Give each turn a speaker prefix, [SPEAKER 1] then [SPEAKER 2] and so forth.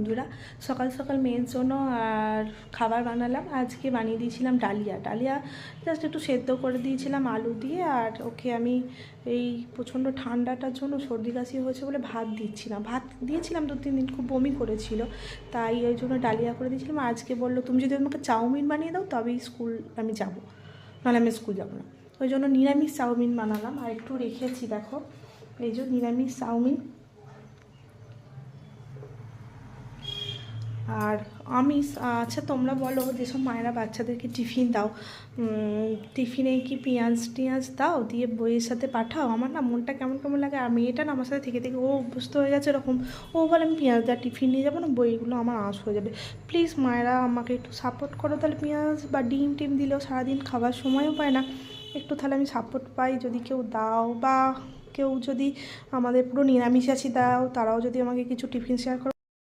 [SPEAKER 1] বন্ধুরা, সকাল সকাল মেয়ের জন্য আর খাবার বানালাম। আজকে বানিয়ে দিয়েছিলাম ডালিয়া জাস্ট একটু সেদ্ধ করে দিয়েছিলাম আলু দিয়ে। আর ওকে আমি এই প্রচণ্ড ঠান্ডাটার জন্য সর্দি কাশি হয়েছে বলে ভাত দিয়েছিলাম 2-3 দিন, খুব বমি করেছিল, তাই ওই জন্য ডালিয়া করে দিয়েছিলাম। আজকে বললো তুমি যদি আমাকে চাউমিন বানিয়ে দাও তবেই স্কুল আমি যাবো, নাহলে আমি স্কুল যাবো না। ওই জন্য নিরামিষ চাউমিন বানালাম। আর একটু রেখেছি, দেখো এই যে নিরামিষ চাউমিন। আর আমিষ, আচ্ছা তোমরা বলো যেসব মায়েরা বাচ্চাদেরকে টিফিন দাও, টিফিনে কি পেঁয়াজ দাও দিয়ে বইয়ের সাথে পাঠাও? আমার না মনটা কেমন কেমন লাগে। আর মেয়েটা না আমার সাথে থেকে ও অভ্যস্ত হয়ে গেছে এরকম, ও বলে আমি পেঁয়াজ দেওয়া টিফিন নিয়ে যাবো না, বইগুলো আমার আঁশ হয়ে যাবে। প্লিজ মায়েরা আমাকে একটু সাপোর্ট করো, তাহলে পেঁয়াজ বা ডিম দিলেও সারাদিন খাবার সময়ও পায় না, একটু তাহলে আমি সাপোর্ট পাই যদি কেউ দাও, বা কেউ যদি আমাদের পুরো নিরামিষাশী দাও তারাও যদি আমাকে কিছু টিফিন শেয়ার করো।